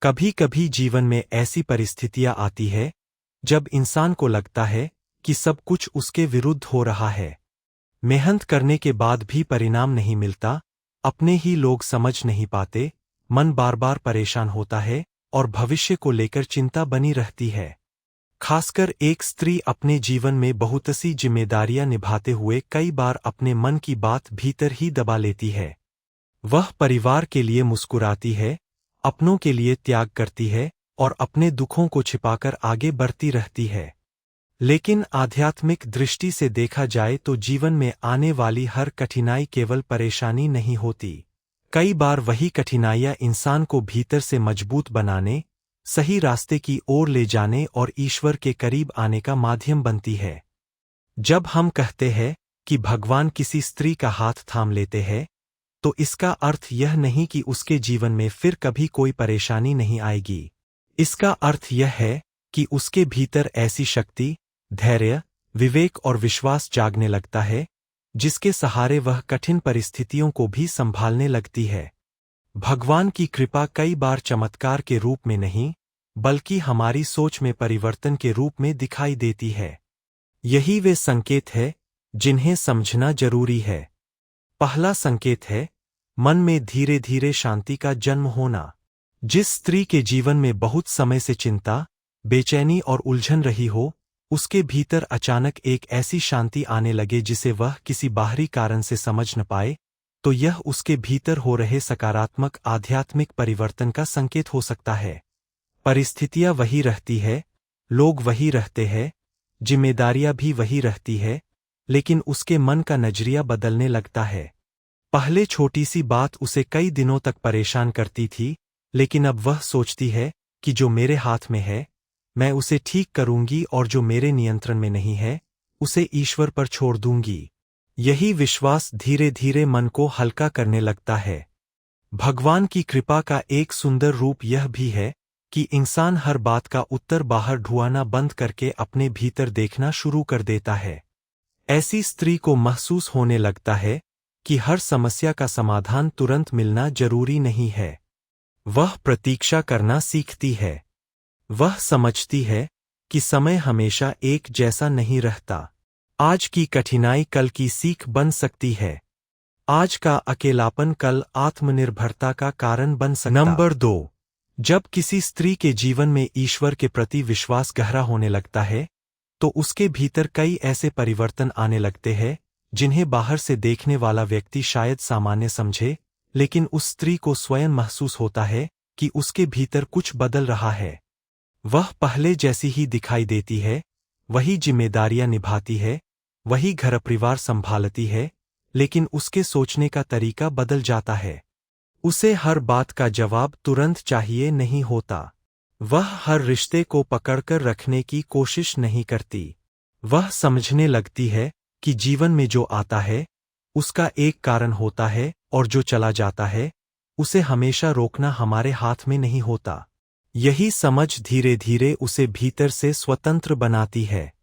कभी कभी जीवन में ऐसी परिस्थितियां आती है जब इंसान को लगता है कि सब कुछ उसके विरुद्ध हो रहा है। मेहनत करने के बाद भी परिणाम नहीं मिलता, अपने ही लोग समझ नहीं पाते, मन बार बार परेशान होता है और भविष्य को लेकर चिंता बनी रहती है। खासकर एक स्त्री अपने जीवन में बहुत सी जिम्मेदारियां निभाते हुए कई बार अपने मन की बात भीतर ही दबा लेती है। वह परिवार के लिए मुस्कुराती है, अपनों के लिए त्याग करती है और अपने दुखों को छिपाकर आगे बढ़ती रहती है। लेकिन आध्यात्मिक दृष्टि से देखा जाए तो जीवन में आने वाली हर कठिनाई केवल परेशानी नहीं होती। कई बार वही कठिनाइयां इंसान को भीतर से मजबूत बनाने, सही रास्ते की ओर ले जाने और ईश्वर के करीब आने का माध्यम बनती है। जब हम कहते हैं कि भगवान किसी स्त्री का हाथ थाम लेते हैं, तो इसका अर्थ यह नहीं कि उसके जीवन में फिर कभी कोई परेशानी नहीं आएगी। इसका अर्थ यह है कि उसके भीतर ऐसी शक्ति, धैर्य, विवेक और विश्वास जागने लगता है, जिसके सहारे वह कठिन परिस्थितियों को भी संभालने लगती है। भगवान की कृपा कई बार चमत्कार के रूप में नहीं, बल्कि हमारी सोच में परिवर्तन के रूप में दिखाई देती है। यही वे संकेत है जिन्हें समझना जरूरी है। पहला संकेत है मन में धीरे धीरे शांति का जन्म होना। जिस स्त्री के जीवन में बहुत समय से चिंता, बेचैनी और उलझन रही हो, उसके भीतर अचानक एक ऐसी शांति आने लगे जिसे वह किसी बाहरी कारण से समझ न पाए, तो यह उसके भीतर हो रहे सकारात्मक आध्यात्मिक परिवर्तन का संकेत हो सकता है। परिस्थितियां वही रहती है, लोग वही रहते हैं, जिम्मेदारियां भी वही रहती है, लेकिन उसके मन का नजरिया बदलने लगता है। पहले छोटी सी बात उसे कई दिनों तक परेशान करती थी, लेकिन अब वह सोचती है कि जो मेरे हाथ में है, मैं उसे ठीक करूंगी और जो मेरे नियंत्रण में नहीं है, उसे ईश्वर पर छोड़ दूंगी। यही विश्वास धीरे धीरे मन को हल्का करने लगता है। भगवान की कृपा का एक सुंदर रूप यह भी है कि इंसान हर बात का उत्तर बाहर ढूंढना बंद करके अपने भीतर देखना शुरू कर देता है। ऐसी स्त्री को महसूस होने लगता है कि हर समस्या का समाधान तुरंत मिलना जरूरी नहीं है। वह प्रतीक्षा करना सीखती है। वह समझती है कि समय हमेशा एक जैसा नहीं रहता। आज की कठिनाई कल की सीख बन सकती है। आज का अकेलापन कल आत्मनिर्भरता का कारण बन सकता। नंबर 2, जब किसी स्त्री के जीवन में ईश्वर के प्रति विश्वास गहरा होने लगता है, तो उसके भीतर कई ऐसे परिवर्तन आने लगते हैं जिन्हें बाहर से देखने वाला व्यक्ति शायद सामान्य समझे, लेकिन उस स्त्री को स्वयं महसूस होता है कि उसके भीतर कुछ बदल रहा है। वह पहले जैसी ही दिखाई देती है, वही जिम्मेदारियां निभाती है, वही घर परिवार संभालती है, लेकिन उसके सोचने का तरीका बदल जाता है। उसे हर बात का जवाब तुरंत चाहिए नहीं होता। वह हर रिश्ते को पकड़कर रखने की कोशिश नहीं करती। वह समझने लगती है कि जीवन में जो आता है, उसका एक कारण होता है और जो चला जाता है, उसे हमेशा रोकना हमारे हाथ में नहीं होता। यही समझ धीरे धीरे उसे भीतर से स्वतंत्र बनाती है।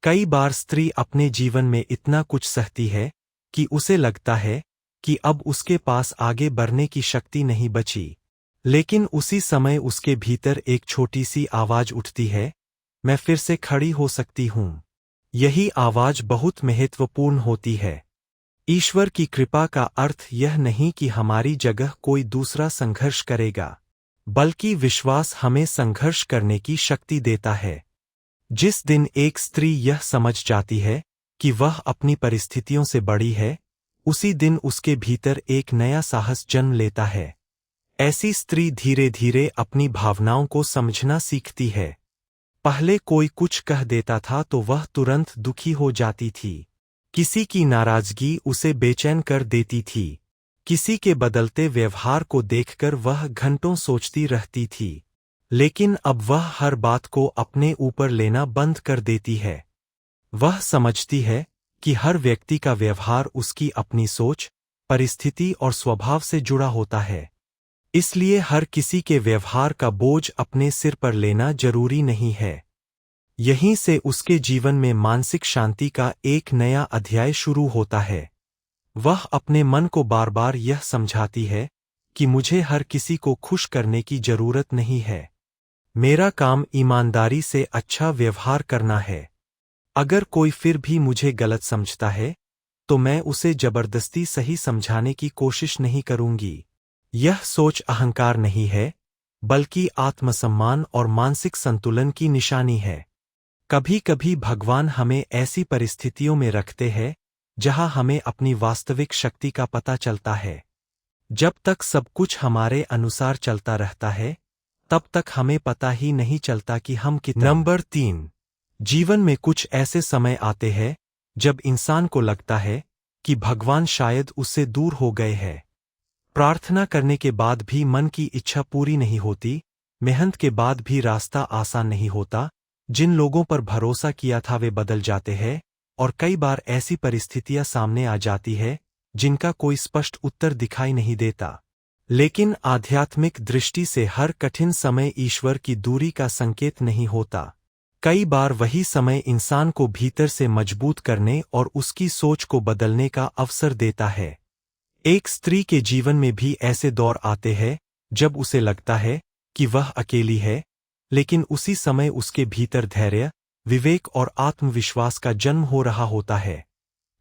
कई बार स्त्री अपने जीवन में इतना कुछ सहती है कि उसे लगता है कि अब उसके पास आगे बढ़ने की शक्ति नहीं बची। लेकिन उसी समय उसके भीतर एक छोटी सी आवाज उठती है, मैं फिर से खड़ी हो सकती हूँ। यही आवाज बहुत महत्वपूर्ण होती है। ईश्वर की कृपा का अर्थ यह नहीं कि हमारी जगह कोई दूसरा संघर्ष करेगा, बल्कि विश्वास हमें संघर्ष करने की शक्ति देता है। जिस दिन एक स्त्री यह समझ जाती है कि वह अपनी परिस्थितियों से बड़ी है, उसी दिन उसके भीतर एक नया साहस जन्म लेता है। ऐसी स्त्री धीरे धीरे अपनी भावनाओं को समझना सीखती है। पहले कोई कुछ कह देता था तो वह तुरंत दुखी हो जाती थी। किसी की नाराजगी उसे बेचैन कर देती थी। किसी के बदलते व्यवहार को देखकर वह घंटों सोचती रहती थी। लेकिन अब वह हर बात को अपने ऊपर लेना बंद कर देती है। वह समझती है कि हर व्यक्ति का व्यवहार उसकी अपनी सोच, परिस्थिति और स्वभाव से जुड़ा होता है। इसलिए हर किसी के व्यवहार का बोझ अपने सिर पर लेना जरूरी नहीं है। यहीं से उसके जीवन में मानसिक शांति का एक नया अध्याय शुरू होता है। वह अपने मन को बार बार यह समझाती है कि मुझे हर किसी को खुश करने की जरूरत नहीं है। मेरा काम ईमानदारी से अच्छा व्यवहार करना है। अगर कोई फिर भी मुझे गलत समझता है तो मैं उसे जबरदस्ती सही समझाने की कोशिश नहीं करूंगी। यह सोच अहंकार नहीं है, बल्कि आत्मसम्मान और मानसिक संतुलन की निशानी है। कभी कभी भगवान हमें ऐसी परिस्थितियों में रखते हैं जहां हमें अपनी वास्तविक शक्ति का पता चलता है। जब तक सब कुछ हमारे अनुसार चलता रहता है, तब तक हमें पता ही नहीं चलता कि हम कितना। नंबर 3, जीवन में कुछ ऐसे समय आते हैं जब इंसान को लगता है कि भगवान शायद उससे दूर हो गए हैं। प्रार्थना करने के बाद भी मन की इच्छा पूरी नहीं होती, मेहनत के बाद भी रास्ता आसान नहीं होता, जिन लोगों पर भरोसा किया था वे बदल जाते हैं, और कई बार ऐसी परिस्थितियां सामने आ जाती है जिनका कोई स्पष्ट उत्तर दिखाई नहीं देता। लेकिन आध्यात्मिक दृष्टि से हर कठिन समय ईश्वर की दूरी का संकेत नहीं होता। कई बार वही समय इंसान को भीतर से मजबूत करने और उसकी सोच को बदलने का अवसर देता है। एक स्त्री के जीवन में भी ऐसे दौर आते हैं जब उसे लगता है कि वह अकेली है, लेकिन उसी समय उसके भीतर धैर्य, विवेक और आत्मविश्वास का जन्म हो रहा होता है।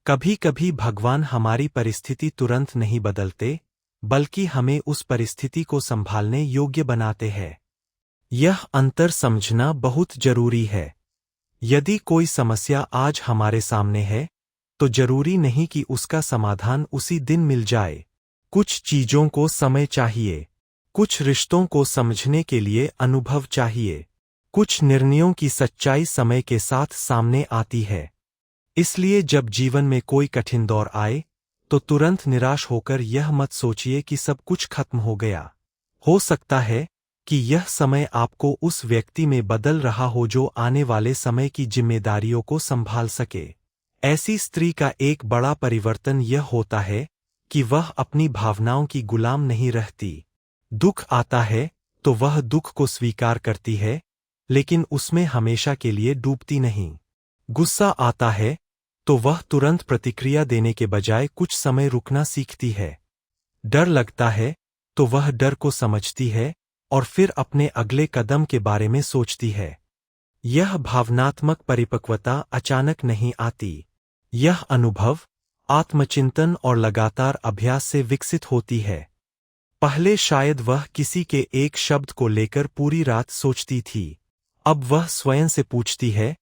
कभी कभी भगवान हमारी परिस्थिति तुरंत नहीं बदलते, बल्कि हमें उस परिस्थिति को संभालने योग्य बनाते हैं। यह अंतर समझना बहुत जरूरी है। यदि कोई समस्या आज हमारे सामने है, तो जरूरी नहीं कि उसका समाधान उसी दिन मिल जाए। कुछ चीजों को समय चाहिए, कुछ रिश्तों को समझने के लिए अनुभव चाहिए, कुछ निर्णयों की सच्चाई समय के साथ सामने आती है। इसलिए जब जीवन में कोई कठिन दौर आए, तो तुरंत निराश होकर यह मत सोचिए कि सब कुछ खत्म हो गया। हो सकता है कि यह समय आपको उस व्यक्ति में बदल रहा हो जो आने वाले समय की जिम्मेदारियों को संभाल सके। ऐसी स्त्री का एक बड़ा परिवर्तन यह होता है कि वह अपनी भावनाओं की गुलाम नहीं रहती। दुख आता है तो वह दुख को स्वीकार करती है, लेकिन उसमें हमेशा के लिए डूबती नहीं। गुस्सा आता है तो वह तुरंत प्रतिक्रिया देने के बजाय कुछ समय रुकना सीखती है। डर लगता है तो वह डर को समझती है और फिर अपने अगले कदम के बारे में सोचती है। यह भावनात्मक परिपक्वता अचानक नहीं आती। यह अनुभव, आत्मचिंतन और लगातार अभ्यास से विकसित होती है। पहले शायद वह किसी के एक शब्द को लेकर पूरी रात सोचती थी। अब वह स्वयं से पूछती है,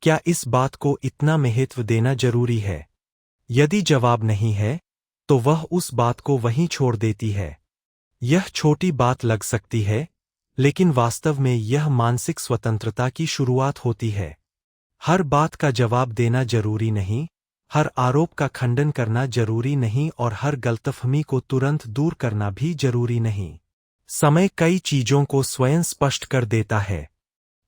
क्या इस बात को इतना महत्व देना जरूरी है? यदि जवाब नहीं है, तो वह उस बात को वहीं छोड़ देती है। यह छोटी बात लग सकती है, लेकिन वास्तव में यह मानसिक स्वतंत्रता की शुरुआत होती है। हर बात का जवाब देना जरूरी नहीं, हर आरोप का खंडन करना जरूरी नहीं और हर गलतफहमी को तुरंत दूर करना भी जरूरी नहीं। समय कई चीजों को स्वयं स्पष्ट कर देता है।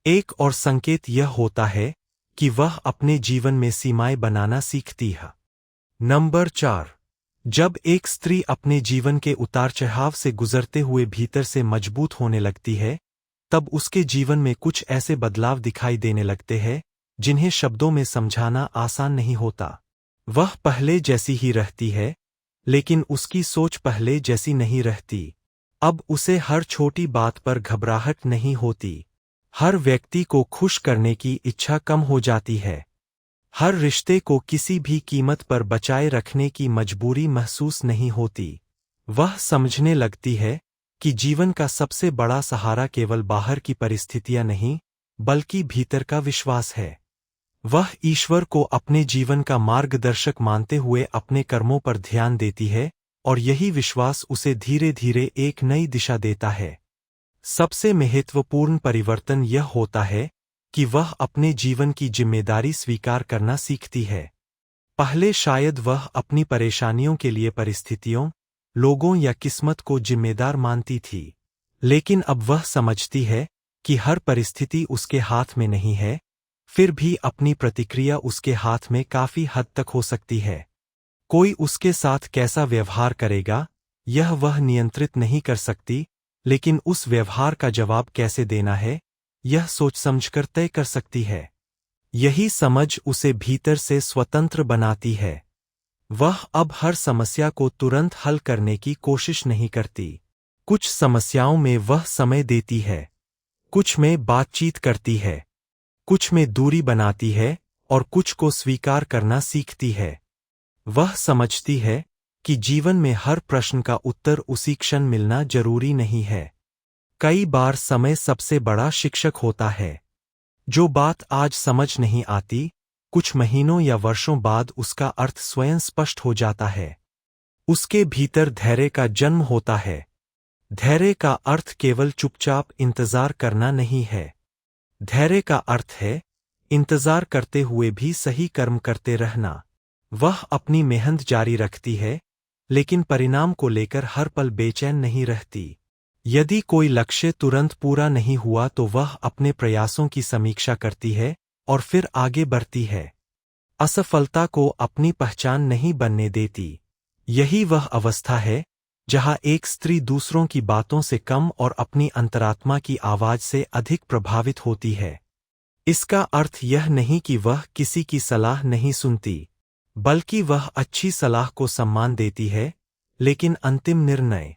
एक और संकेत यह होता है कि वह अपने जीवन में सीमाएं बनाना सीखती है। नंबर 4, जब एक स्त्री अपने जीवन के उतार चढ़ाव से गुजरते हुए भीतर से मजबूत होने लगती है, तब उसके जीवन में कुछ ऐसे बदलाव दिखाई देने लगते हैं जिन्हें शब्दों में समझाना आसान नहीं होता। वह पहले जैसी ही रहती है, लेकिन उसकी सोच पहले जैसी नहीं रहती। अब उसे हर छोटी बात पर घबराहट नहीं होती। हर व्यक्ति को खुश करने की इच्छा कम हो जाती है। हर रिश्ते को किसी भी कीमत पर बचाए रखने की मजबूरी महसूस नहीं होती। वह समझने लगती है कि जीवन का सबसे बड़ा सहारा केवल बाहर की परिस्थितियां नहीं, बल्कि भीतर का विश्वास है। वह ईश्वर को अपने जीवन का मार्गदर्शक मानते हुए अपने कर्मों पर ध्यान देती है, और यही विश्वास उसे धीरे धीरे एक नई दिशा देता है। सबसे महत्वपूर्ण परिवर्तन यह होता है कि वह अपने जीवन की जिम्मेदारी स्वीकार करना सीखती है। पहले शायद वह अपनी परेशानियों के लिए परिस्थितियों, लोगों या किस्मत को जिम्मेदार मानती थी, लेकिन अब वह समझती है कि हर परिस्थिति उसके हाथ में नहीं है, फिर भी अपनी प्रतिक्रिया उसके हाथ में काफी हद तक हो सकती है। कोई उसके साथ कैसा व्यवहार करेगा, यह वह नियंत्रित नहीं कर सकती, लेकिन उस व्यवहार का जवाब कैसे देना है, यह सोच समझकर तय कर सकती है। यही समझ उसे भीतर से स्वतंत्र बनाती है। वह अब हर समस्या को तुरंत हल करने की कोशिश नहीं करती। कुछ समस्याओं में वह समय देती है, कुछ में बातचीत करती है, कुछ में दूरी बनाती है और कुछ को स्वीकार करना सीखती है। वह समझती है कि जीवन में हर प्रश्न का उत्तर उसी क्षण मिलना जरूरी नहीं है। कई बार समय सबसे बड़ा शिक्षक होता है। जो बात आज समझ नहीं आती, कुछ महीनों या वर्षों बाद उसका अर्थ स्वयं स्पष्ट हो जाता है। उसके भीतर धैर्य का जन्म होता है। धैर्य का अर्थ केवल चुपचाप इंतजार करना नहीं है। धैर्य का अर्थ है इंतजार करते हुए भी सही कर्म करते रहना। वह अपनी मेहनत जारी रखती है, लेकिन परिणाम को लेकर हर पल बेचैन नहीं रहती। यदि कोई लक्ष्य तुरंत पूरा नहीं हुआ तो वह अपने प्रयासों की समीक्षा करती है और फिर आगे बढ़ती है। असफलता को अपनी पहचान नहीं बनने देती। यही वह अवस्था है जहां एक स्त्री दूसरों की बातों से कम और अपनी अंतरात्मा की आवाज से अधिक प्रभावित होती है। इसका अर्थ यह नहीं कि वह किसी की सलाह नहीं सुनती, बल्कि वह अच्छी सलाह को सम्मान देती है, लेकिन अंतिम निर्णय